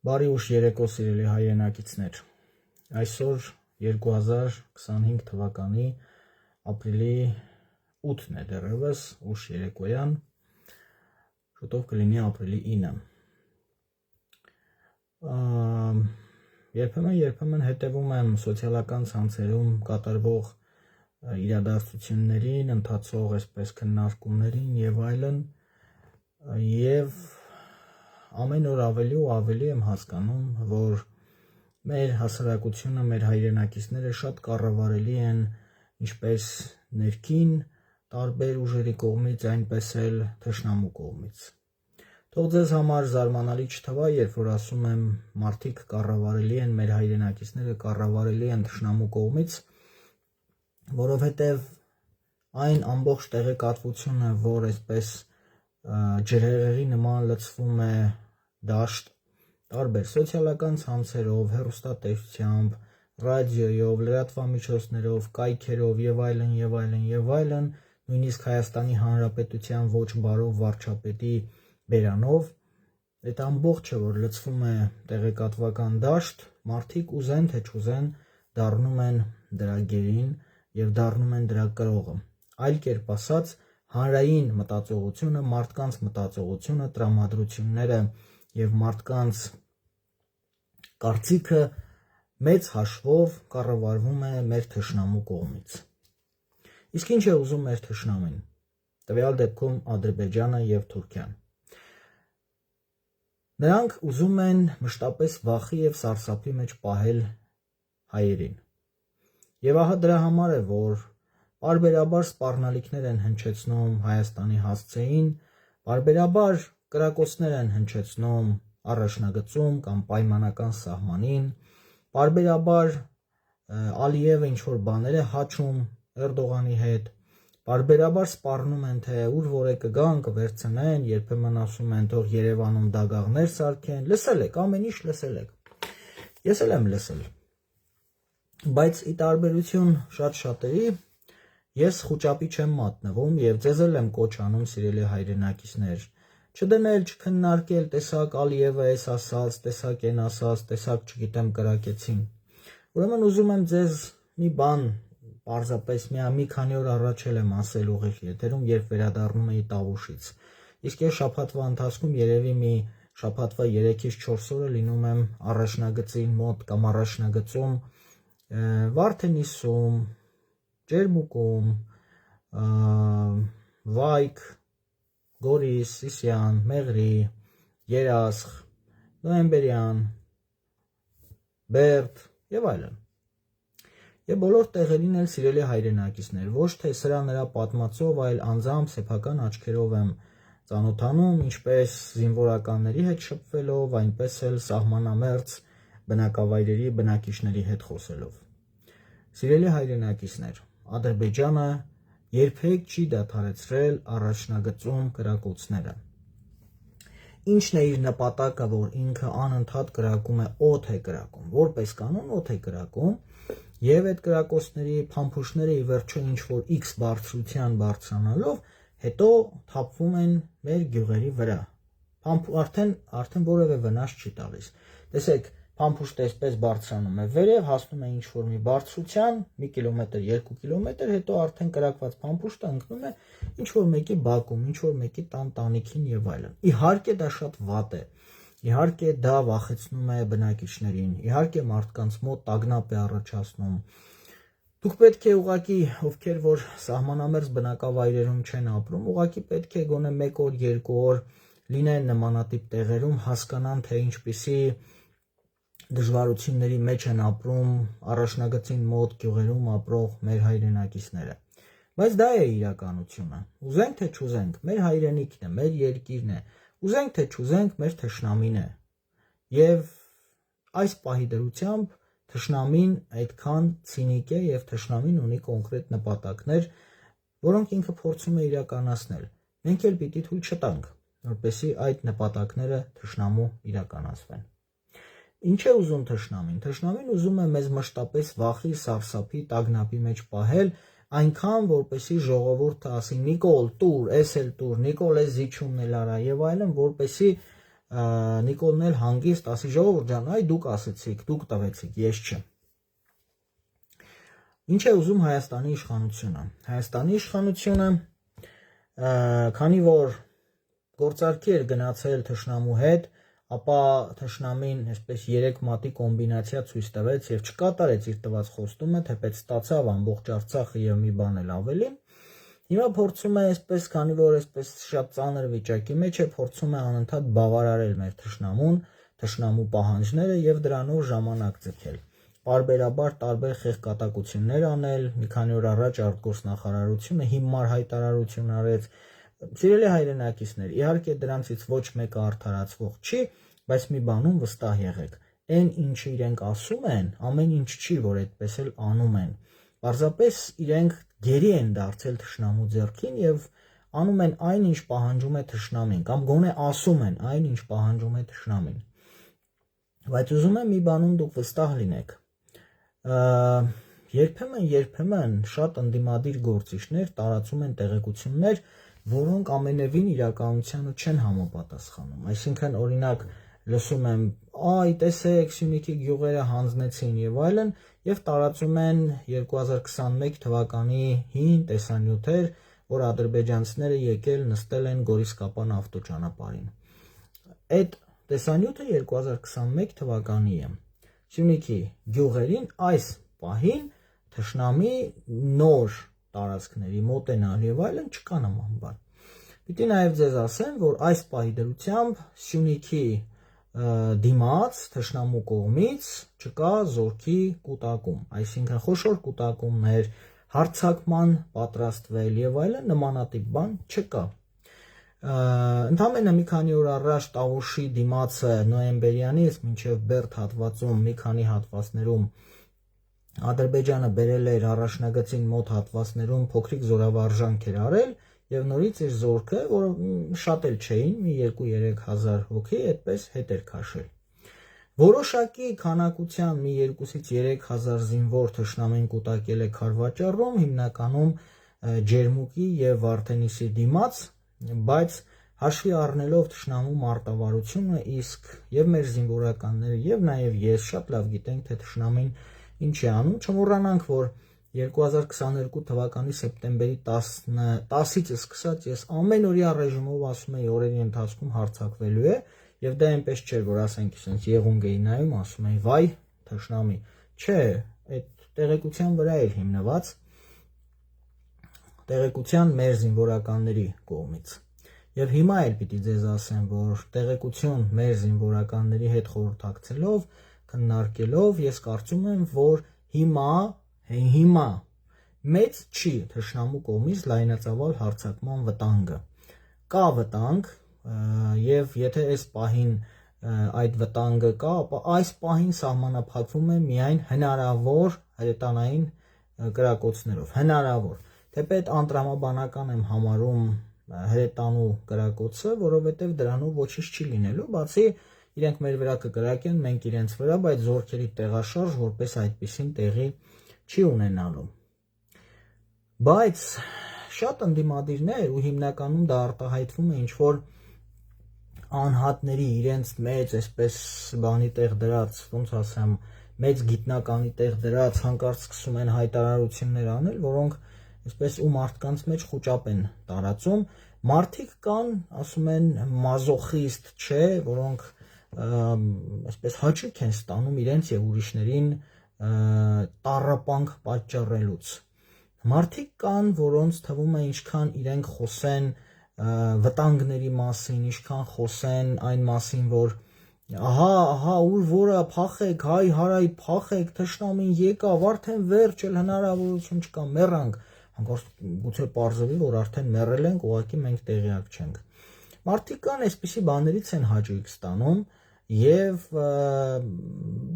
Բարի ուշ երեկո սիրելի հայրենակիցներ, այսօր 2025 թվականի ապրիլի 8-ն է դեռևս, ուշ երեկոյան, շուտով կլինի ապրիլի 9-ը։ Երբեմն հետևում եմ սոցիալական ցանցերում կատարվող իրադարձություններին, ընթացող այսպես քննարկումներին եւ այլն, եւ ամեն օր ավելի ու ավելի եմ հասկանում, որ մեր հասարակությունը, մեր հայրենակիցները շատ կառավարելի են ինչպես ներքին տարբեր ուժերի կողմից, այնպես էլ թշնամու կողմից։ Թող ձեզ համար զարմանալի չթվա, երբ որ ասում եմ մարդիկ կառավարելի են, մեր հայրենակիցները կառավարելի են թշնամու կողմից, որովհետև այն ամբողջ տեղեկատվությունը, որ այսպես ջրհեղեղի նման լցվում է դաշտ, տարբեր սոցիալական ցանցերով, հեռուստատեսությամբ, ռադիոյով, լրատվամիջոցներով, կայքերով եւ այլն, նույնիսկ Հայաստանի Հանրապետության ոչ բարով վարչապետի բերանով, այդ ամբողջը, որ լցվում է տեղեկատվական դաշտ, մարդիկ ուզեն թե չուզեն դառնում են դրա գերին եւ դառնում են դրա կրողը։ Այլ կերպ ասած, հանրային մտածողությունը, մարդկանց մտածողությունը, տրամադրությունները եւ մարդկանց կարծիքը մեծ հաշվով կառավարվում է մեր թշնամու կողմից։ Իսկ ինչ է ուզում մեր թշնամին, տվյալ դեպքում Ադրբեջանը եւ Թուրքիան։ Նրանք ուզում են մշտապես վախի եւ սարսափի մեջ պահել հայերին։ Եվ ահա դրա համար է, որ պարբերաբար սպառնալիքներ են հնչեցնում Հայաստանի հասցեին, պարբերաբար կրակոցներ են հնչեցնում առաջնագծում կամ պայմանական սահմանին, պարբերաբար Ալիևը ինչ-որ բաներ է հաչում Էրդողանի հետ, պարբերաբար սպառնում են, թե ուր որ է կգան, կվերցնեն, երբեմն ասում են թող Երևանում դագաղներ սարքեն, լսել եք, ամեն ինչ լսել եք։ Ես էլ եմ լսել, բայց ի տարբերություն շատ-շատերի, ես խուճապի չեմ մատնվում եւ ձեզ էլ եմ կոչ անում, սիրելի հայրենակիցներ, չդնել, չքննարկել, տեսակ Ալիևը էս ասաց, տեսակ են ասաց, տեսակ չգիտեմ կրակեցին։ Ուրեմն ուզում եմ ձեզ մի բան պարզապես մի քանի օր առաջ էլ եմ ասել ուղիղ եթերում, երբ վերադառնում էի Տավուշից։ Իսկ ես շաբաթվա ընթացքում երևի մի շաբաթվա 3-ից 4 օրը լինում եմ առաջնագծի մոտ կամ առաջնագծում Վարդենիսում, Ջերմուկում, Վայք, Գորիս, Սիսիան, Մեղրի, Երասխ, Նոյեմբերյան, Բերդ եւ այլն։ Եվ բոլոր տեղերին էլ սիրելի հայրենակիցներ, ոչ թե սրա նրա պատմածով, այլ անձամբ սեփական աչքերով եմ ծանոթանում, ինչպես զինվորականների հետ շփվելով, այնպես էլ սահմանամերձ բնակավայրերի բնակիչների հետ խոսելով։ Սիրելի հայրենակիցներ, Ադրբեջանը երբեք չի դադարեցրել առաջնագծում կրակոցները։ Ինչն է իր նպատակը, որ ինքը անընդհատ կրակում է, օդ է կրակում, որպես կանոն օդ է կրակում, եւ այդ կրակոցների փամփուշտները ի վերջո ինչ-որ X բարձրության բարձրանալով, հետո թափվում են մեր գյուղերի վրա։ Արդեն որևէ վնաս չի տալիս։ Տեսեք, փամփուշտը այսպես բարձրանում է վերև, հասնում է ինչ-որ մի բարձրության, 1 կիլոմետր, 2 կիլոմետր, հետո արդեն կրակված փամփուշտը ընկնում է ինչ-որ մեկի բակում, ինչ-որ մեկի տանիքին եւ այլն։ Իհարկե դա շատ վատ է։ Իհարկե դա վախեցնում է բնակիչներին, իհարկե մարդկանց մոտ տագնապ է առաջացնում։ Դուք պետք է ուղղակի, ովքեր որ սահմանամերձ բնակավայրերում չեն ապրում, ուղղակի պետք է գոնե 1 օր, 2 օր լինեն նմանատիպ տեղերում, հասկանան, թե ինչպիսի դժվարությունների մեջ են ապրում առաջնագծին մոտ գյուղերում ապրող մեր հայրենակիցները։ Բայց դա է իրականությունը։ Ուզենք թե չուզենք, մեր հայրենիքն է, մեր երկիրն է։ Ուզենք թե չուզենք, մեր թշնամին է։ Եվ այս պահի դրությամբ թշնամին այդքան ցինիկ է եւ թշնամին ունի կոնկրետ նպատակներ, որոնք ինքը փորձում է իրականացնել։ Մենք էլ պիտի թույլ չտանք, որպեսզի այդ նպատակները թշնամու իրականացվեն։ Ինչ է ուզում թշնամին։ Թշնամին ուզում է մեզ մշտապես վախի, սարսափի, տագնապի մեջ պահել, այնքան, որպեսզի ժողովուրդը ասի՝ Նիկոլ, տուր, էս էլ տուր, Նիկոլ, էս զիջումն էլ արա եւ այլն, որպեսզի Նիկոլն էլ հանգիստ ասի ժողովուրդ ջան, այ դուք ասեցիք, դուք տվեցիք, ես չեմ։ Ինչ է ուզում Հայաստանի իշխանությունը։ Հայաստանի իշխանությունը, քանի որ գործարքի էր գնացել թշնամու հետ, ապա թշնամին այսպես 3 մատի կոմբինացիա ցույց տվեց եւ չկատարեց իր տված խոստումը, թեպետ ստացավ ամբողջ Արցախը եւ մի բան էլ ավելի։ Հիմա փորձում է այսպես, քանի որ այսպես շատ ծանր վիճակի մեջ է, փորձում է անընդհատ բավարարել մեր թշնամուն, թշնամու պահանջները եւ դրանով ժամանակ ձգել։ Պարբերաբար տարբեր խեղկատակություններ անել, մի քանի օր առաջ արտգործնախարարությունը հիմար հայտարարություն արեց։ Սիրելի հայրենակիցներ, իհարկե դրանցից ոչ մեկը արդարացվող չի, բայց մի բանում վստահ եղեք։ Այն ինչը իրենք ասում են, ամեն ինչ չի, որ այդպես էլ անում են։ Պարզապես իրենք գերի են դարձել թշնամու ձեռքին եւ անում են այն, ինչ պահանջում է թշնամին, կամ գոնե ասում են այն, ինչ պահանջում է թշնամին։ Բայց ուզում եմ մի բանում դուք վստահ լինեք։ Երբեմն շատ ընդդիմադիր գործիչներ տարածում են տեղեկություններ, որոնք ամենևին իրականությանը չեն համապատասխանում։ Այսինքն, օրինակ, լսում եմ, այ տեսեք, Սյունիքի գյուղերը հանձնեցին եւ այլն, եւ տարածում են 2021 թվականի հին տեսանյութեր, որ ադրբեջանցիները եկել նստել են Գորիսկապան ավտոճանապարհին։ Այդ տեսանյութը 2021 թվականի է։ Սյունիքի գյուղերին այս պահին թշնամի նոր տարածքների մոտենալ եւ այլն չկա նման բան։ Պիտի նաեւ ձեզ ասեմ, որ այս պահի դրությամբ Սյունիքի դիմաց թշնամու կողմից չկա զորքի կուտակում, այսինքն խոշոր կուտակումներ, հարձակման պատրաստվել եւ այլն նմանատիպ բան չկա։ Ընդամենը մի քանի օր առաջ Տավուշի դիմացը նոյեմբերյանից մինչև Բերդ հատվածում մի քանի հատվածներում Ադրբեջանը բերել էր առաջնագծին մոտ հատվածներում փոքրիկ զորավարժանք էր արել եւ նորից իր զորքը, որ շատ էլ չէին, մի 2-3 հազար հոգի, այդպես հետ էր քաշել։ Որոշակի քանակության մի 2-ից 3 հազար զինվոր թշնամին կուտակել է Քարվաճառում, հիմնականում Ջերմուկի եւ Վարդենիսի դիմաց, բայց հաշվի առնելով թշնամու մարտավարությունը, իսկ եւ մեր զինվորականները եւ նաեւ ես շատ լավ գիտենք, թե թշնամին ինչ է անում, չմոռանանք, որ 2022 թվականի սեպտեմբերի 10-ից սկսած ես ամենօրյա ռեժիմով ասում էի օրերի ընթացքում հարձակվելու է, եւ դա այնպես չէր, որ ասենք ասենց եղունգ էի նայում, ասում էի վայ թշնամի, չէ, այդ տեղեկության վրա էր հիմնված, տեղեկության մեր զինվորականների կողմից։ Եվ հիմա էլ պիտի ձեզ ասեմ, որ տեղեկություն մեր զինվորականների հետ խորհրդակցելով, քննարկելով, ես կարծում եմ, որ հիմա մեծ չի թշնամու կողմից լայնածավալ հարձակման վտանգը։ Կա վտանգ, եւ եթե այս պահին այդ վտանգը կա, ապա այս պահին սահմանափակվում է միայն հնարավոր հրետանային կրակոցներով, հնարավոր։ Թեպետ անտրամաբանական եմ համարում հրետանու կրակոցը, որովհետև դրանով ոչինչ չի լինելու, բացի իրենք մեր վրա կկրակեն, մենք իրենց վրա, բայց զորքերի տեղաշարժ որպես այդպեսին տեղի չի ունենալու։ Բայց շատ ընդդիմադիրներ ու հիմնականում դա արտահայտվում է ինչ-որ անհատների իրենց մեծ այսպես բանի տեղ դրած, ոնց ասեմ, մեծ գիտնականի տեղ դրած հանկարծ սկսում են հայտարարություններ անել, որոնք այսպես ու մարդկանց մեջ խոճապ են տարածում։ Մարդիկ կան, ասում են, մազոխիստ, չէ, որոնք այսպես հաճույք են ստանում իրենց եւ ուրիշներին տառապանք պատճառելուց։ Մարդիկ կան, որոնց թվում է ինչքան իրենք խոսեն վտանգների մասին, ինչքան խոսեն այն մասին, որ ահա ուր որը փախեք, հայ հարայ փախեք, թշնամին եկավ, արդեն վերջ էլ հնարավորություն չկա, մեռանք, գուցե պարզվի, որ արդեն մեռել ենք, ուղղակի մենք տեղյակ չենք։ Մարդիկ կան այսպիսի բաներից են հաճույք ստանում եւ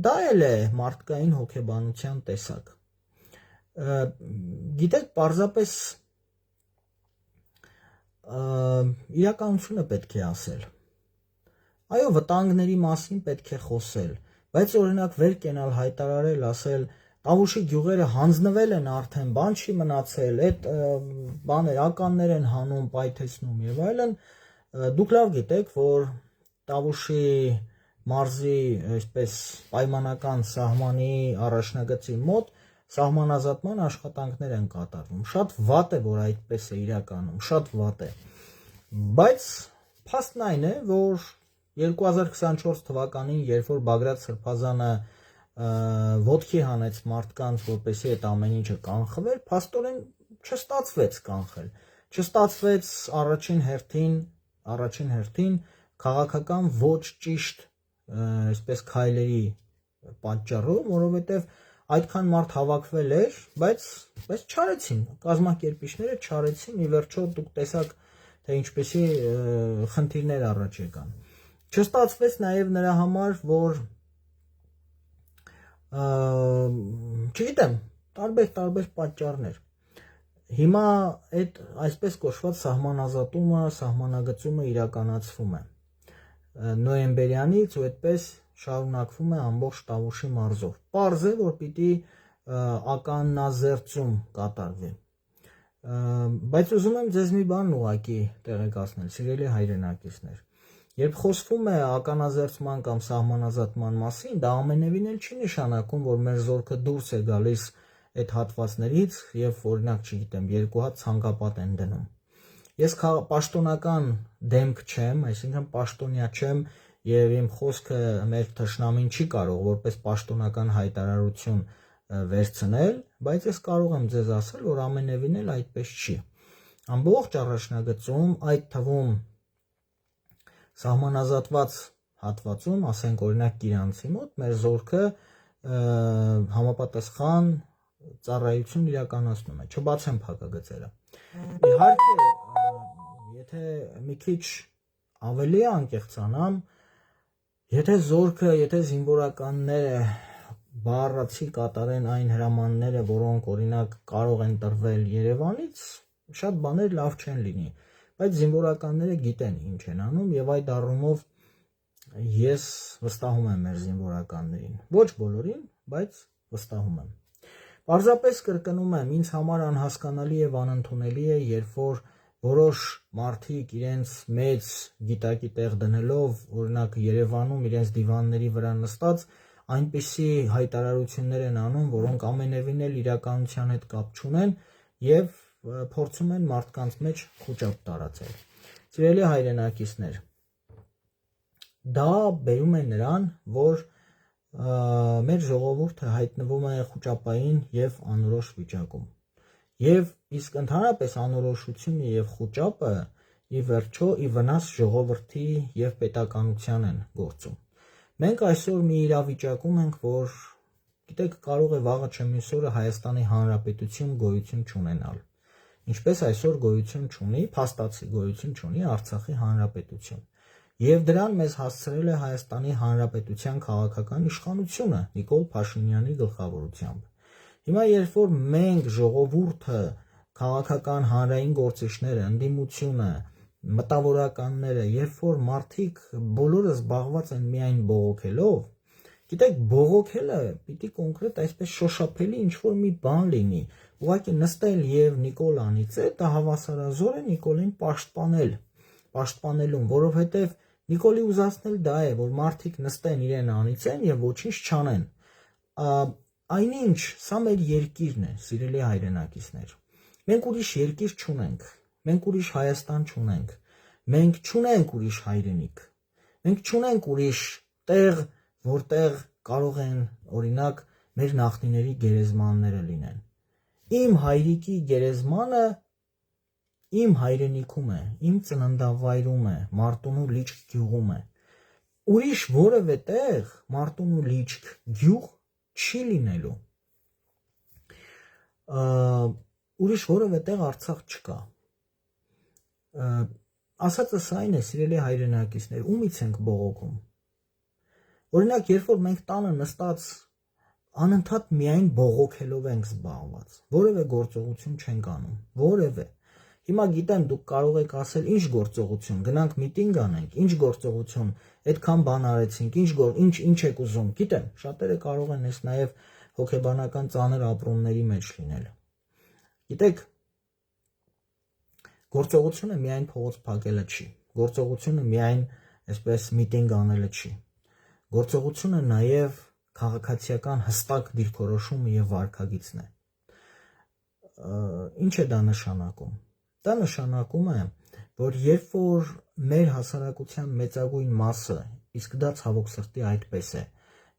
դա էլ է մարդկային հոգեբանության տեսակ։ Գիտեք, պարզապես իրականությունը պետք է ասել։ Այո, վտանգների մասին պետք է խոսել, բայց օրինակ վեր կենալ հայտարարել, ասել Տավուշի գյուղերը հանձնվել են արդեն, բան չի մնացել, այդ բաներ ականներ են հանում, պայթեցնում եւ այլն, դուք լավ գիտեք, որ Տավուշի մարզի այսպես պայմանական սահմանի առաջնագծի մոտ սահմանազատման աշխատանքներ են կատարվում։ Շատ վատ է, որ այդպես է իրականում, շատ վատ է։ Բայց փաստն այն է, որ 2024 թվականին, երբ որ Բագրատ Սրբազանը ոտքի հանեց մարդկանց, որպեսզի այդ ամեն ինչը կանխվեր, փաստորեն չստացվեց կանխել։ Չստացվեց առաջին հերթին քաղաքական ոչ ճիշտ այսպես քայլերի պատճառով, որովհետև այդքան մարդ հավաքվել էր, բայց չարեցին, կազմակերպիչները չարեցին, ի վերջո դուք տեսաք, թե ինչպեսի խնդիրներ առաջ եկան։ Չստացվեց նաև նրա համար, որ չգիտեմ, տարբեր պատճառներ։ Հիմա այդ այսպես կոչված սահմանազատումը, սահմանագծումը իրականացվում է նոյեմբերյանից ու այդպես շարունակվում է ամբողջ Տավուշի մարզով։ Պարզ է, որ պիտի ականնազերծում կատարվի։ Բայց ուզում եմ ձեզ մի բան ուղղակի տեղեկացնել, սիրելի հայրենակիցներ։ Երբ խոսվում է ականազերծման կամ սահմանազատման մասին, դա ամենևին էլ չի նշանակում, որ մեր զորքը դուրս է գալիս այդ հատվածներից եւ օրինակ, չգիտեմ, երկու հատ ցանկապատ են դնում։ Ես պաշտոնական դեմք չեմ, այսինքն պաշտոնյա չեմ եւ իմ խոսքը մեր թշնամին չի կարող որպես պաշտոնական հայտարարություն վերցնել, բայց ես կարող եմ ձեզ ասել, որ ամենևին էլ այդպես չի։ Ամբողջ առաջնագծում, այդ թվում սահմանազատված հատվածում, ասենք օրինակ Կիրանցի մոտ, մեր զորքը համապատասխան ծառայություն իրականացնում է, չբացեմ փակագծերը։ Իհարկե, եթե մի քիչ ավելի անկեղծանամ, եթե զորքը, եթե զինվորականները բառացի կատարեն այն հրամանները, որոնք օրինակ կարող են տրվել Երևանից, շատ բաներ լավ չեն լինի, բայց զինվորականները գիտեն ինչ են անում եւ այդ առումով ես վստահում եմ մեր զինվորականներին, ոչ բոլորին, բայց վստահում եմ։ Պարզապես կրկնում եմ, ինձ համար անհասկանալի եւ անընդունելի է, երբ որ որոշ մարդիկ իրենց մեծ գիտակի տեղ դնելով, օրինակ Երևանում իրենց դիվանների վրա նստած, այնպիսի հայտարարություններ են անում, որոնք ամենևին էլ իրականության հետ կապ չունեն եւ փորձում են մարդկանց մեջ խոճապ տարածել։ Սիրելի հայրենակիցներ, դա բերում է նրան, որ մեր ժողովուրդը հայտնվում է խոճապային եւ անորոշ վիճակում։ Եվ իսկ ընդհանրապես անորոշությունը եւ խոճապը ի վերջո ի վնաս ժողովրդի եւ պետականության են գործում։ Մենք այսօր մի իրավիճակում ենք, որ գիտեք, կարող է վաղը չէ մյուս օրը Հայաստանի Հանրապետություն գոյություն չունենալ։ Ինչպես այսօր գոյություն չունի, փաստացի գոյություն չունի Արցախի Հանրապետություն։ Եվ դրան մեզ հասցրել է Հայաստանի Հանրապետության քաղաքական իշխանությունը Նիկոլ Փաշինյանի գլխավորությամբ։ Հիմա երբ որ մենք ժողովուրդը, քաղաքական հանրային գործիչները, ընդդիմությունը, մտավորականները, երբ որ մարդիկ բոլորը զբաղված են միայն բողոքելով, գիտեք, բողոքելը պիտի կոնկրետ այսպես շոշափելի ինչ-որ մի բան լինի, ուղղակի նստել եւ Նիկոլ անիծել, դա հավասարազոր է Նիկոլին պաշտպանելուն, որովհետեւ Նիկոլի ուզածն էլ դա է, որ մարդիկ նստեն իրեն անիծեն եւ ոչինչ չանեն։ Այնինչ, սա մեր երկիրն է, սիրելի հայրենակիցներ։ Մենք ուրիշ երկիր չունենք, մենք ուրիշ Հայաստան չունենք, մենք չունենք ուրիշ հայրենիք, մենք չունենք ուրիշ տեղ, որտեղ կարող են օրինակ մեր նախնիների գերեզմանները լինեն։ Իմ հայրիկի գերեզմանը իմ հայրենիքում է, իմ ծննդավայրում է, Մարտունու Լիճք գյուղում է։ Ուրիշ որևէ տեղ Մարտունու Լիճք գյուղ չի լինելու։ Ուրիշ որևէ տեղ Արցախ չկա։ Ասածս այն է, սիրելի հայրենակիցներ, ումից ենք բողոքում։ Օրինակ, երբ որ մենք տանը նստած անընդհատ միայն բողոքելով ենք զբաղված, որևէ գործողություն չենք անում, որևէ։ Հիմա գիտեմ, դուք կարող եք ասել, ինչ գործողություն, գնանք միտինգ անենք, ինչ գործողություն, այդքան բան արեցինք, ինչ եք ուզում, գիտեմ, շատերը կարող են ես նաև հոգեբանական ծանր ապրումների մեջ լինել։ Գիտեք, գործողությունը միայն փողոց փակելը չի, գործողությունը միայն այսպես միտինգ անելը չի։ Գործողությունը նաև քաղաքացիական հստակ դիրքորոշումը եւ վարքագիծն է։ Ինչ է դա նշանակում։ Դա նշանակում է, որ երբ որ մեր հասարակության մեծագույն մասը, իսկ դա ցավոք սրտի այդպես է,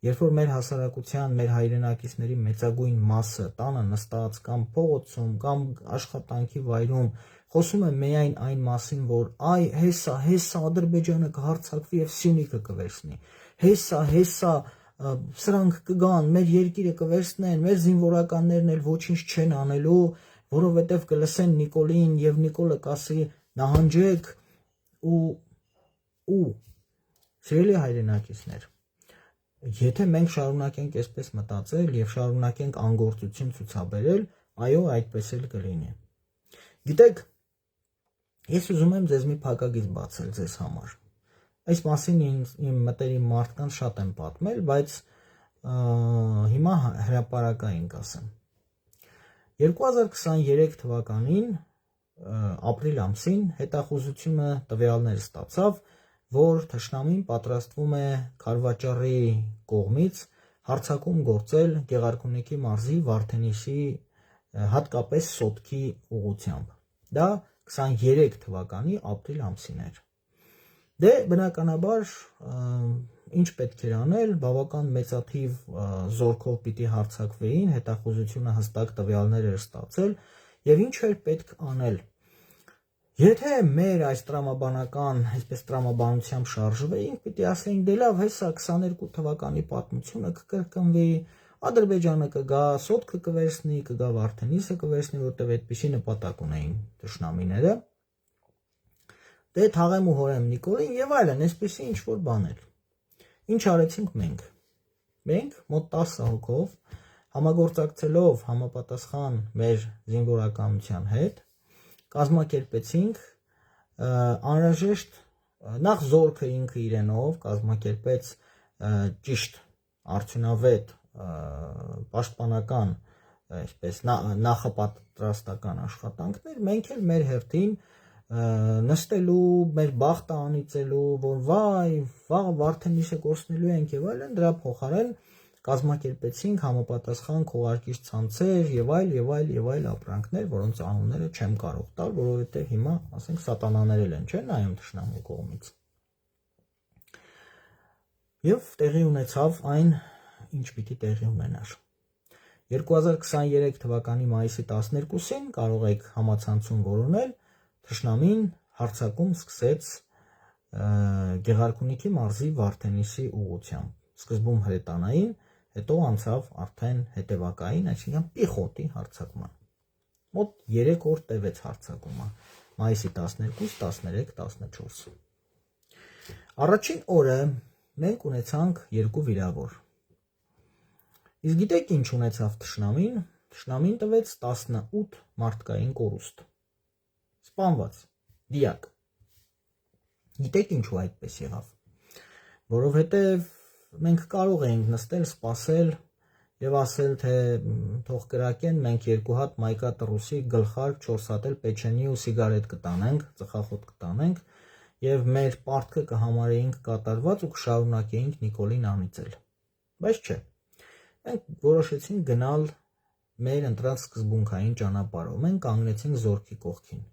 երբ որ մեր հասարակության, մեր հայրենակիցների մեծագույն մասը տանը նստած կամ փողոցում կամ աշխատանքի վայրում խոսում է միայն այն մասին, որ այ հեսա Ադրբեջանը կհարձակվի եւ Սյունիքը կվերցնի, հեսա սրանք կգան, մեր երկիրը կվերցնեն, մեր զինվորականներն էլ ոչինչ չեն անելու, որովհետև կլսեն Նիկոլին եւ Նիկոլը կասի նահանջեք ու սիրելի հայրենակիցներ, եթե մենք շարունակենք այսպես մտածել եւ շարունակենք անգործություն ցուցաբերել, այո, այդպես էլ կլինի։ Գիտեք, ես ուզում եմ ձեզ մի փակագիծ բացել ձեզ համար։ Այս մասին իմ մտերիմ մարդկանց շատ եմ պատմել, բայց հիմա հրապարակային կասեմ։ 2023 թվականին ապրիլ ամսին հետախուզությունը տվյալներ ստացավ, որ թշնամին պատրաստվում է Քարվաճառի կողմից հարձակում գործել Գեղարքունիքի մարզի Վարդենիսի հատկապես Սոտքի ուղղությամբ։ Դա 23 թվականի ապրիլ ամսին էր։ Դե բնականաբար ինչ պետք էր անել, բավական մեծաթիվ զորքով պիտի հարձակվեին, հետախուզությունը հստակ տվյալներ էր ստացել եւ ինչ էր պետք անել։ Եթե մեր այս տրամաբանական, այսպես տրամաբանությամբ շարժվեինք, պիտի ասեինք դե լավ, հեսա 22 թվականի պատմությունը կկրկնվի, Ադրբեջանը կգա, Սոտքը կվերցնի, կգա Վարդենիսը կվերցնի, որտեղ այդպիսի նպատակ ունեին թշնամիները։ Դե թաղեմ ու հորեմ Նիկոլին եւ այլն, այսպեսի ինչ որ բաներ։ Ինչ արեցինք մենք։ Մենք մոտ 10 հոգով համագործակցելով համապատասխան մեր զինվորականության հետ կազմակերպեցինք անհրաժեշտ նախ զորքը ինքը իրենով կազմակերպեց ճիշտ արդյունավետ պաշտպանական այսպես նախապատրաստական աշխատանքներ, մենք էլ մեր հերթին նստելու, մեր բախտը անիծելու, որ վայ, վաղ Վարդենիսը կորցնելու ենք եւ այլն, դրա փոխարեն կազմակերպեցինք համապատասխան քողարկիչ ցանցեր եւ այլ ապրանքներ, որոնց անունները չեմ կարող տալ, որովհետեւ հիմա, ասենք, սատանաներ են, չէ՞, նայում թշնամու կողմից։ Եվ տեղի ունեցավ այն, ինչ պիտի տեղի ունենար։ 2023 թվականի մայիսի 12-ին կարող եք համացանցում որոնել, թշնամին հարձակում սկսեց Գեղարքունիքի մարզի Վարդենիսի ուղղությամբ։ Սկզբում հրետանային, հետո անցավ արդեն հետևակային, այսինքն պիխոտի հարձակման։ Մոտ 3 օր տևեց հարձակումը, մայիսի 12, 13, 14։ Առաջին օրը մենք ունեցանք 2 վիրավոր։ Իսկ գիտեք ինչ ունեցավ թշնամին։ Թշնամին տվեց 18 մարդկային կորուստ։ Սպանված, դիակ։ Գիտեք ինչու այդպես եղավ։ Որովհետև մենք կարող էինք նստել, սպասել եւ ասել, թե թող կրակեն, մենք 2 հատ մայկատրուսի գլխարկ, 4 հատ էլ պեչենի ու սիգարետ կտանենք, ծխախոտ կտանենք եւ մեր պարտքը կհամարեինք կատարված ու կշարունակեինք Նիկոլին անիծել։ Բայց չէ։ Մենք որոշեցինք գնալ մեր ընտրած սկզբունքային ճանապարհով։ Մենք կանգնեցինք զորքի կողքին։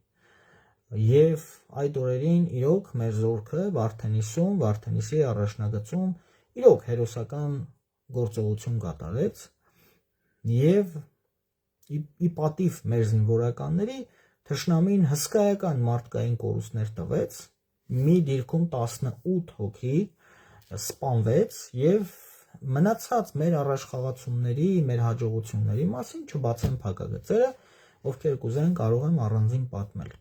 Եվ այդ օրերին իրոք մեր զորքը Վարդենիսում, Վարդենիսի առաջնագծում իրոք հերոսական գործողություն կատարեց եւ ի պատիվ մեր զինվորականների թշնամին հսկայական մարդկային կորուստներ տվեց, մի դիրքում 18 հոգի սպանվեց եւ մնացած մեր առաջխաղացումների, մեր հաջողությունների մասին չբացեմ փակագծերը, ովքեր կուզեն կարող եմ առանձին պատմել։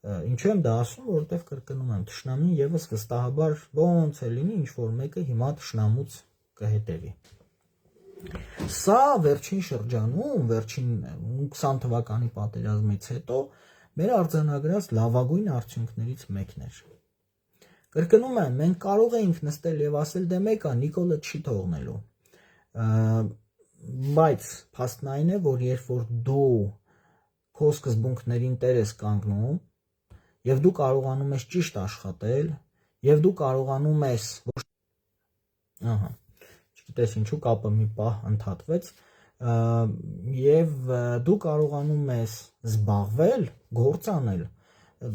Ինչու եմ դա ասում, որովհետև կրկնում եմ, թշնամին եւս վստահաբար ոնց է լինի, ինչ որ մեկը հիմա թշնամուց կհետևի։ Սա վերջին շրջանում, վերջին 20 թվականի պատերազմից հետո մեր արձանագրած լավագույն արդյունքներից մեկն էր։ Կրկնում եմ, մենք կարող էինք նստել եւ ասել դե մեկա Նիկոլը չի թողնելու։ Բայց փաստն այն է, որ երբ որ դու քո սկզբունքներին տեր ես կանգնում եւ դու կարողանում ես ճիշտ աշխատել եւ դու կարողանում ես ահա չգիտես ինչու կապը մի պահ ընդհատվեց եւ դու կարողանում ես զբաղվել, գործ անել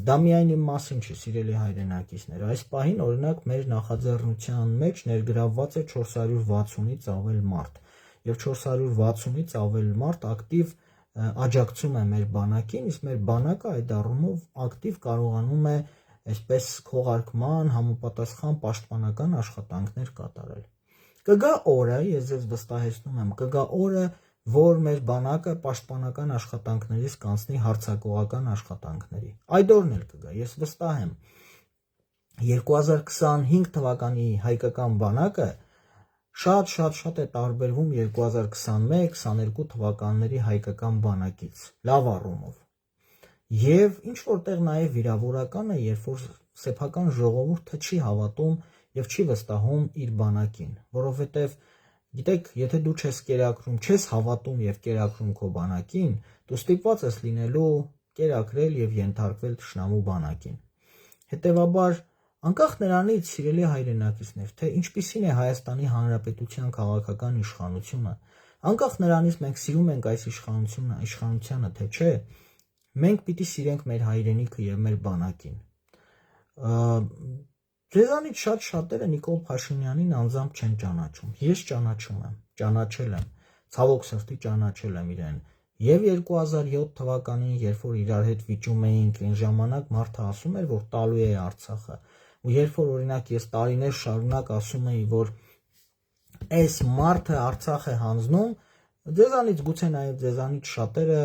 դա միայն իմ մասին չի, սիրելի հայրենակիցներ, այս պահին օրինակ մեր նախաձեռնության մեջ ներգրավված է 460-ից ավել մարդ եւ 460-ից ավել մարդ ակտիվ աջակցում է մեր բանակին, իսկ մեր բանակը այդ առումով ակտիվ կարողանում է այսպես քողարկման, համապատասխան պաշտպանական աշխատանքներ կատարել։ Կգա օրը, ես ձեզ վստահեցնում եմ, կգա օրը, որ մեր բանակը պաշտպանական աշխատանքներից կանցնի հարձակողական աշխատանքների։ Այդ օրն էլ կգա, ես վստահ եմ։ 2025 թվականի հայկական բանակը շատ է տարբերվում 2021-22 թվականների հայկական բանակից, լավ առումով։ Եվ ինչ որտեղ նաև վիրավորական է, երբ որ սեփական ժողովուրդը չի հավատում եւ չի վստահում իր բանակին, որովհետեւ գիտեք, եթե դու չես կերակրում, չես հավատում եւ կերակրում քո բանակին, դու ստիպված ես լինելու կերակրել եւ ենթարկվել թշնամու բանակին։ Հետևաբար, անկախ նրանից, սիրելի հայրենակիցներ, թե ինչպիսին է Հայաստանի Հանրապետության քաղաքական իշխանությունը, անկախ նրանից մենք սիրում ենք այս իշխանությունը, թե չէ, մենք պիտի սիրենք մեր հայրենիքը եւ մեր բանակին։ Ձեզանից շատերը Նիկոլ Փաշինյանին անձամբ չեն ճանաչում։ Ես ճանաչում եմ, ճանաչել եմ, ցավոք սրտի ճանաչել եմ իրեն։ Եվ 2007 թվականին, երբ որ իրար հետ վիճում էինք, այն ժամանակ մարդը ասում էր, որ տալու է Արցախը։ Ու երբ որ օրինակ ես տարիներ շարունակ ասում էի, որ այս մարդը Արցախ է հանձնում, ձեզանից գուցե նաև ձեզանից շատերը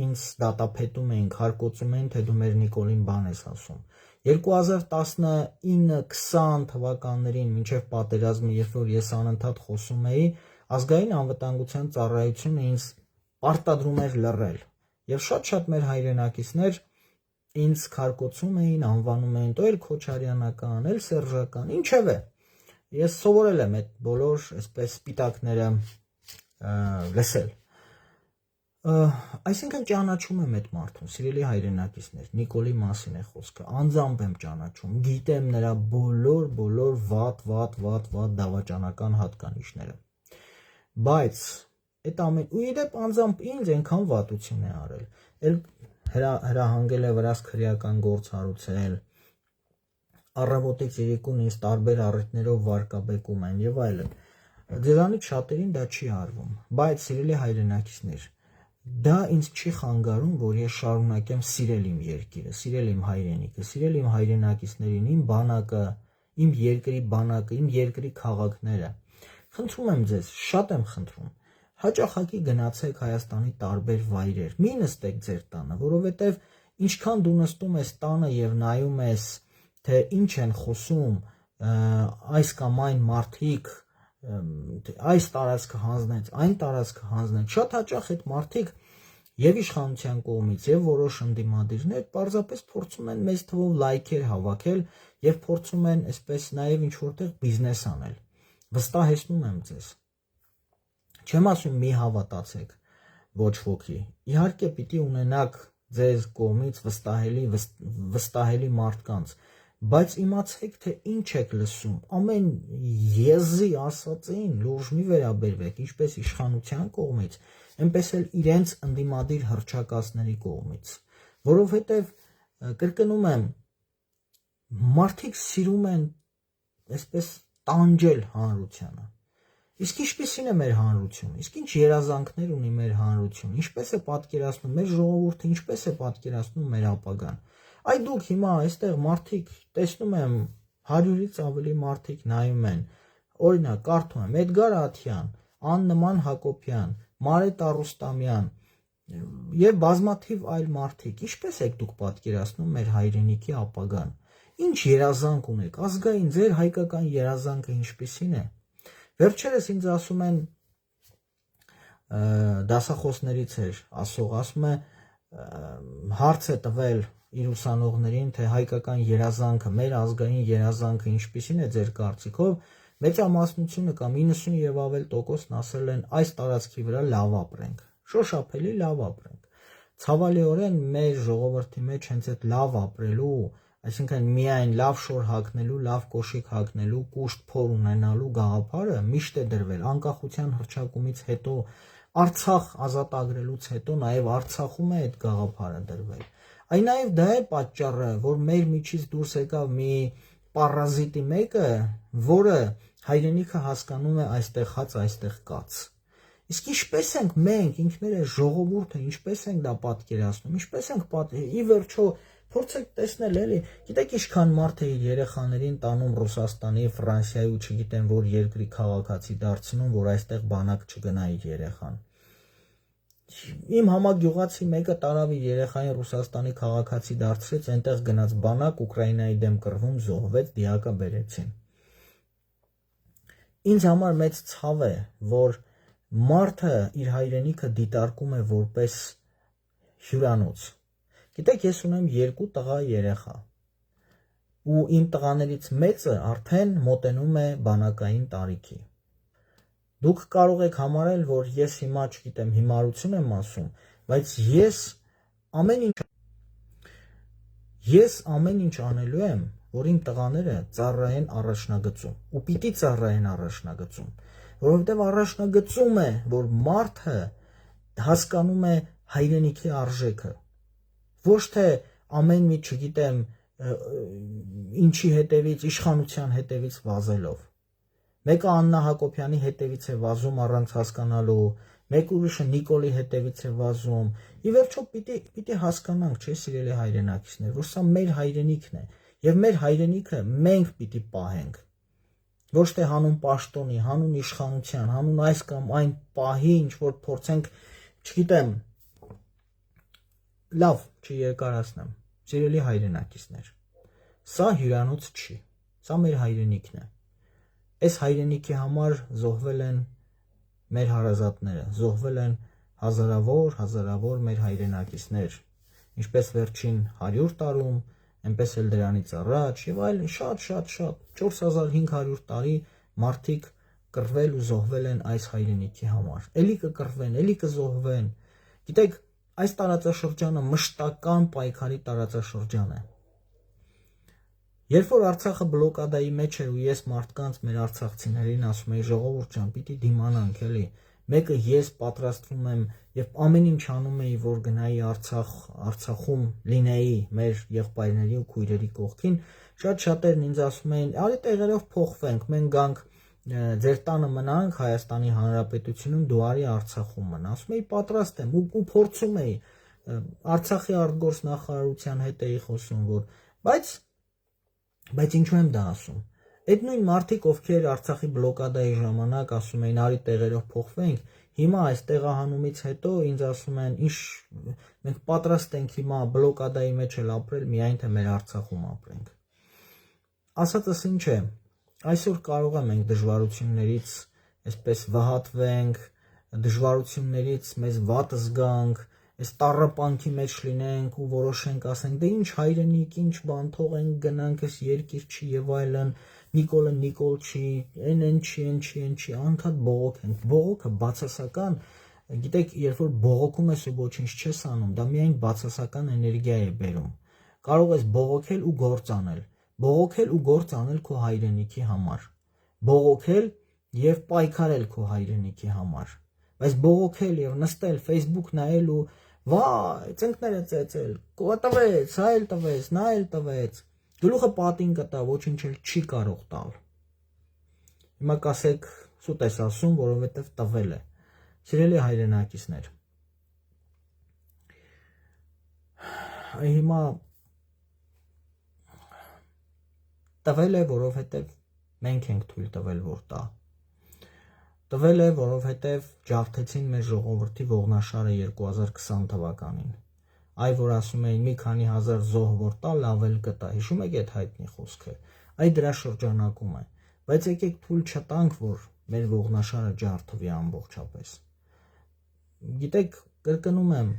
ինձ դատապետում էին, քարկոծում էին, թե դու մեր Նիկոլին բան ես ասում։ 2019-20 թվականներին մինչև պատերազմը, երբ որ ես անընդհատ խոսում էի, ազգային անվտանգության ծառայությունը ինձ պարտադրում էր լռել։ Եվ շատ մեր հայրենակիցներ ինձ քարկոծում էին, անվանում էին «Տո էլ Քոչարյանական, էլ Սերժական», ինչևէ։ Ես սովորել եմ այդ բոլոր այսպես սպիտակները լսել։ Այսինքն ճանաչում եմ այդ մարդուն, սիրելի հայրենակիցներ, Նիկոլի մասին է խոսքը, անձամբ եմ ճանաչում, գիտեմ նրա բոլոր վատ դավաճանական հատկանիշները։ Բայց այդ ամեն ու իդեպ անձամբ ինձ այնքան վատություն է արել, էլ հրահանգել է վրաս քրեական գործ հարուցել, առավոտից երեկոն ինձ տարբեր առիթներով վարկաբեկում են եւ այլն։ Ձեզանից շատերին դա չի արվում, բայց սիրելի հայրենակիցներ, դա ինձ չի խանգարում, որ ես շարունակեմ սիրել իմ երկիրը, սիրել իմ հայրենիքը, սիրել իմ հայրենակիցներին, իմ բանակը, իմ երկրի բանակը, իմ երկրի քաղաքները։ Խնդրում եմ ձեզ, շատ եմ խնդրում, հաճախակի գնացեք Հայաստանի տարբեր վայրեր, մի նստեք ձեր տանը, որովհետև ինչքան դու նստում ես տանը եւ նայում ես, թե ինչ են խոսում այս կամ այն մարդիկ, այս տարածքը հանձնեց, այն տարածքը հանձնեց, շատ հաճախ այդ մարդիկ եւ իշխանության կողմից եւ որոշ ընդդիմադիրներ պարզապես փորձում են մեծ թվով լայքեր հավաքել եւ փորձում են այսպես նաեւ ինչ որտեղ բիզնես անել։ Վստահեցնում եմ ձեզ։ Չեմ ասում մի հավատացեք ոչ ոքի։ Իհարկե պիտի ունենաք ձեզ կողմից վստահելի մարդկանց, բայց իմացեք, թե ինչ եք լսում, ամեն եզի ասածին լուրջ մի վերաբերվեք, ինչպես իշխանության կողմից, այնպես էլ իրենց ընդդիմադիր հռչակածների կողմից, որովհետև կրկնում եմ, մարդիկ սիրում են այսպես տանջել հանրությանը, իսկ ինչպիսին է մեր հանրությունը, իսկ ինչ երազանքներ ունի մեր հանրությունը, ինչպես է պատկերացնում մեր ժողովուրդը, ինչպես է պատկերացնում մեր ապագան։ Այ դուք հիմա այստեղ մարդիկ տեսնում եմ 100-ից ավելի մարդիկ նայում են, օրինակ կարդում եմ Էդգար Աթյան, Աննման Հակոբյան, Մարետ Արուստամյան եւ բազմաթիվ այլ մարդիկ, ինչպես եք դուք պատկերացնում մեր հայրենիքի ապագան, ինչ երազանք ունեք, ազգային ձեր հայկական երազանքը ինչպիսին է։ Վերջերս ինձ ասում են դասախոսներից էր ասում է հարց է տվել իր ուսանողներին, թե հայկական երազանքը, մեր ազգային երազանքը ինչպիսին է ձեր կարծիքով, մեծամասնությունը կամ 90 եւ ավել տոկոսն ասել են այս տարածքի վրա լավ ապրենք, շոշափելի լավ ապրենք։ Ցավալիորեն մեր ժողովրդի մեջ հենց այդ լավ ապրելու այսինքն միայն լավ շոր հագնելու, լավ կոշիկ հագնելու, կուշտ փոր ունենալու գաղափարը միշտ է դրվել անկախության հռչակումից հետո, Արցախ ազատ ագրելուց հետո նաև Արցախում է այդ գաղափարը դրվել։ Այն նաև դա է պատճառը, որ մեր միջից դուրս եկավ մի պարազիտի մեկը, որը հայրենիքը հասկանում է այստեղ հաց, այստեղ կաց։ Իսկ ինչպես ենք մենք ինքներս ժողովուրդը, ինչպես ենք դա պատկերացնում, ինչպես ենք ի վերջո փորձեք տեսնել էլի, գիտեք ինչքան մարդ է իր երեխաներին տանում Ռուսաստանի, Ֆրանսիայի ու չգիտեմ որ երկրի քաղաքացի դարձնում, որ այստեղ բանակ չգնա իր երեխան։ Իմ համագյուղացի մեկը տարավ իր երեխային Ռուսաստանի քաղաքացի դարձրեց, այնտեղ գնաց բանակ Ուկրաինայի դեմ կռվում, զոհվեց, դիակը բերեցին։ Ինձ համար մեծ ցավ է, որ մարդը իր հայրենիքը դիտարկում է որպես հյուրանոց։ Գիտեք, ես ունեմ 2 տղա երեխա ու իմ տղաներից մեծը արդեն մոտենում է բանակային տարիքի։ Դուք կարող եք համարել, որ ես հիմա, չգիտեմ, հիմարություն եմ ասում, բայց ես ամեն ինչ անելու եմ, որ իմ տղաները ծառայեն առաջնագծում ու պիտի ծառայեն առաջնագծում, որովհետև առաջնագծում է, որ մարդը հասկանում է հայրենիքի արժեքը, ոչ թե ամեն մի, չգիտեմ, ինչի հետևից, իշխանության հետևից վազելով։ Մեկը Աննա Հակոբյանի հետևից է վազում առանց հասկանալու, մեկ ուրիշը Նիկոլի հետևից է վազում։ Ի վերջո պիտի հասկանանք, չէ՞ սիրելի հայրենակիցներ, որ սա մեր հայրենիքն է, եւ մեր հայրենիքը մենք պիտի պահենք։ Ոչ թե հանուն պաշտոնի, հանուն իշխանության, հանուն այս կամ այն պահի, ինչ որ փորձենք, չգիտեմ, լավ, չերկարացնեմ, սիրելի հայրենակիցներ, սա հյուրանոց չի, սա մեր հայրենիքն է։ Այս հայրենիքի համար զոհվել են մեր հարազատները, զոհվել են հազարավոր մեր հայրենակիցներ, ինչպես վերջին 100 տարում, այնպես էլ դրանից առաջ եւ այլն շատ 4500 տարի մարդիկ կռվել ու զոհվել են այս հայրենիքի համար։ Էլի կկռվեն, էլի կզոհվեն։ Գիտեք, այս տարածաշրջանը մշտական պայքարի տարածաշրջան է։ Երբ որ Արցախը բլոկադայի մեջ էր ու ես մարդկանց, մեր արցախցիներին ասում էի ժողովուրդ ջան, պիտի դիմանանք էլի, մեկը ես պատրաստվում եմ եւ ամեն ինչ անում էի, որ գնայի Արցախում լինեի մեր եղբայրների ու քույրերի կողքին, շատերն ինձ ասում էին, արի տեղերով փոխվենք, մենք գանք ձեր տանը մնանք Հայաստանի Հանրապետությունում, դու արի Արցախում մնա։ Ասում էի պատրաստ եմ ու փորձում էի Արցախի արտգործնախարարության հետ էի խոսում, որ բայց ինչու եմ դա ասում։ Այդ նույն մարդիկ, ովքեր Արցախի բլոկադայի ժամանակ ասում էին արի տեղերով փոխվենք, հիմա այս տեղահանումից հետո ինձ ասում են, ինչ մենք պատրաստ ենք հիմա բլոկադայի մեջ էլ ապրել, միայն թե մեր Արցախում ապրենք։ Ասածս ինչ է, այսօր կարող է մենք դժվարություններից այսպես վհատվենք, դժվարություններից մեզ վատ զգանք, այս տառապանքի մեջ լինենք ու որոշենք ասենք, դե ինչ հայրենիք, ինչ բան, թողենք գնանք, այս երկիր չի եւ այլն, Նիկոլը Նիկոլ չի, այն չի, անկատ բողոքենք։ Բողոքը բացասական, գիտեք, երբ որ բողոքում ես ու ոչինչ չես անում, դա միայն բացասական էներգիա է բերում։ Կարող ես բողոքել ու գործ անել, բողոքել ու գործ аնել քո հայրենիքի համար, բողոքել եւ պայքարել քո հայրենիքի համար, բայց բողոքել եւ նստել Facebook նայել ու վայ, ծնկները ծեծել, տվեց, հա էլ տվեց, նա էլ տվեց, գլուխը պատին կտա, ոչինչ էլ չի կարող տալ։ Հիմա կասեք, սուտ ես ասում, որովհետև տվել է։ Սիրելի հայրենակիցներ, հիմա տվել է, որովհետև մենք ենք թույլ տվել, որ տա։ Տվել է, որովհետև ջարդեցին մեր ժողովրդի ողնաշարը 2020 թվականին։ Այ որ ասում էին մի քանի հազար զոհ որ տա, լավ էլ կտա։ Հիշում եք այդ հայտնի խոսքը։ Այ դրա շրջանակում է։ Բայց եկեք թույլ չտանք, որ մեր ողնաշարը ջարդվի ամբողջապես։ Գիտեք, կրկնում եմ,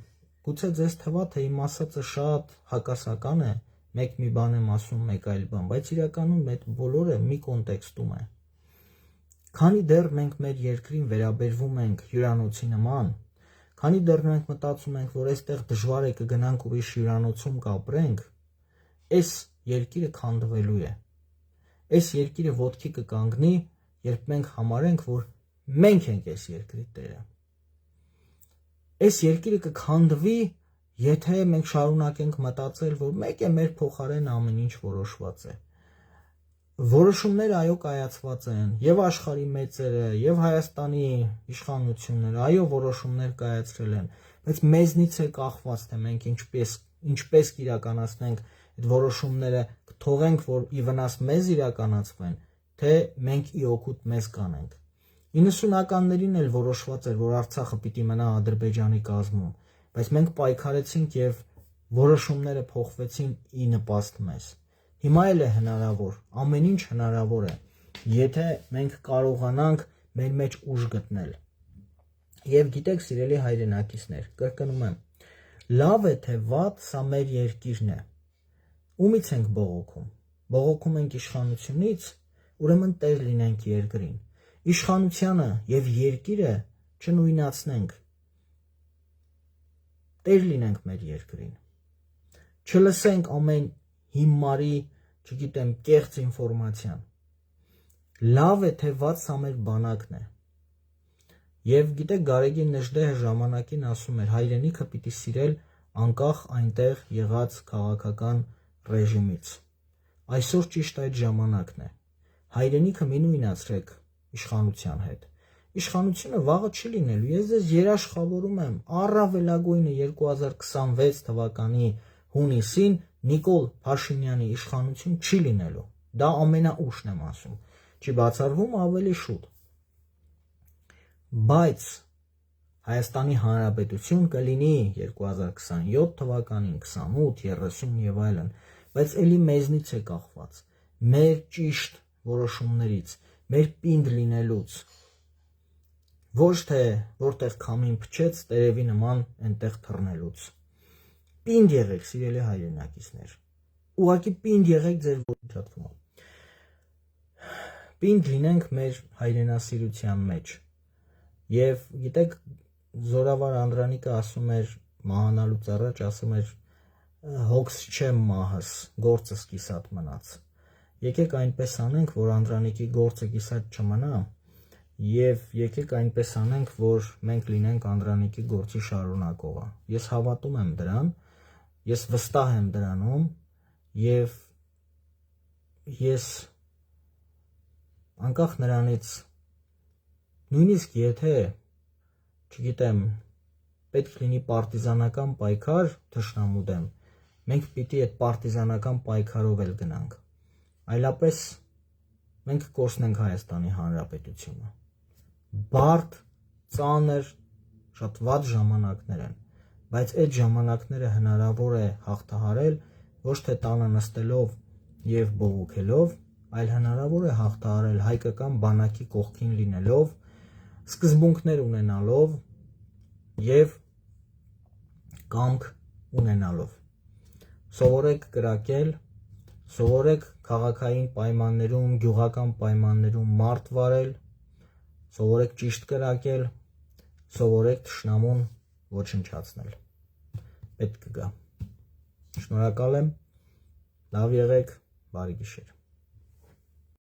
գուցե ձեզ թվա, թե իմ ասածը շատ հակասական է, մեկ մի բան եմ ասում, մեկ այլ բան, բայց իրականում այդ բոլորը մի կոնտեքստում է։ Քանի դեռ մենք մեր երկրին վերաբերվում ենք հյուրանոցի նման, քանի դեռ մենք մտածում ենք, որ այստեղ դժվար է կգնանք ուրիշ հյուրանոցում կապրենք, այս երկիրը քանդվելու է։ Այս երկիրը ոտքի կկանգնի, երբ մենք համարենք, որ մենք ենք այս երկրի տերը։ Այս երկիրը կքանդվի, եթե մենք շարունակենք մտածել, որ մեկ է մեր փոխարեն ամեն ինչ որոշված է։ Որոշումները այո կայացված են, եւ աշխարհի մեծերը, եւ Հայաստանի իշխանությունները, այո որոշումներ կայացրել են, բայց մեզնից է կախված, թե մենք ինչպես կիրականացնենք այդ որոշումները, կթողենք, որ ի վնաս մեզ իրականացվեն, թե մենք ի օգուտ մեզ կանենք։ 90-ականներին էլ որոշված էր, որ Արցախը պիտի մնա Ադրբեջանի կազմում, բայց մենք պայքարեցինք եւ որոշումները փոխվեցին ի նպաստ մեզ։ Հիմա էլ է հնարավոր, ամեն ինչ հնարավոր է, եթե մենք կարողանանք մեր մեջ ուժ գտնել։ Եվ գիտեք, սիրելի հայրենակիցներ, կրկնում եմ, լավ է թե վատ, սա մեր երկիրն է։ Ումից ենք բողոքում։ Բողոքում ենք իշխանությունից, ուրեմն տեր լինենք երկրին։ Իշխանությանը եւ երկիրը չնույնացնենք։ Տեր լինենք մեր երկրին։ Չլսենք ամեն հիմարի, չգիտեմ, կեղծ ինֆորմացիան։ Լավ է թե վատ, սա մեր բանակն է։ Եվ գիտեք, Գարեգին Նժդեհը ժամանակին ասում էր, հայրենիքը պիտի սիրել անկախ այնտեղ եղած քաղաքական ռեժիմից։ Այսօր ճիշտ այդ ժամանակն է։ Հայրենիքը մի նույնացրեք իշխանության հետ։ Իշխանությունը վաղը չի լինելու։ Ես ձեզ երաշխավորում եմ, առավելագույնը 2026 թվականի հունիսին Նիկոլ Փաշինյանի իշխանություն չի լինելու։ Դա ամենաուշն եմ ասում։ Չի բացառվում ավելի շուտ։ Բայց Հայաստանի Հանրապետություն կլինի 2027 թվականին, 28, 30 եւ այլն, բայց ելի մեզնից է կախված, մեր ճիշտ որոշումներից, մեր պինդ լինելուց, ոչ թե որտեղ քամին փչեց, տերևի նման այնտեղ թռնելուց։ Պինդ եղեք, սիրելի հայրենակիցներ, ուղղակի պինդ եղեք ձեր որդիաթվում։ Պինդ լինենք մեր հայրենասիրության մեջ։ Եվ գիտեք, Զորավար Անդրանիկը ասում էր մահանալուց առաջ, ասում էր հոգս չեմ մահս, գործս կիսատ մնաց։ Եկեք այնպես անենք, որ Անդրանիկի գործը կիսատ չմնա, եւ եկեք այնպես անենք, որ մենք լինենք Անդրանիկի գործի շարունակողը։ Ես հավատում եմ դրան, ես վստահ եմ դրանում, եւ ես անկախ նրանից, նույնիսկ եթե, չգիտեմ, պետք լինի պարտիզանական պայքար թշնամու դեմ, մենք պիտի այդ պարտիզանական պայքարով էլ գնանք, այլապես մենք կորցնենք Հայաստանի Հանրապետությունը։ Բարդ, ծանր, շատ վատ ժամանակներ են, բայց այդ ժամանակները հնարավոր է հաղթահարել ոչ թե տանը նստելով եւ բողոքելով, այլ հնարավոր է հաղթահարել հայկական բանակի կողքին լինելով, սկզբունքներ ունենալով եւ կամք ունենալով։ Սովորեք կրակել, սովորեք քաղաքային պայմաններում, գյուղական պայմաններում մարդ վարել, սովորեք ճիշտ կրակել, սովորեք թշնամուն ոչնչացնել։ Պետք կգա։ Շնորհակալ եմ, լավ եղեք, բարի գիշեր։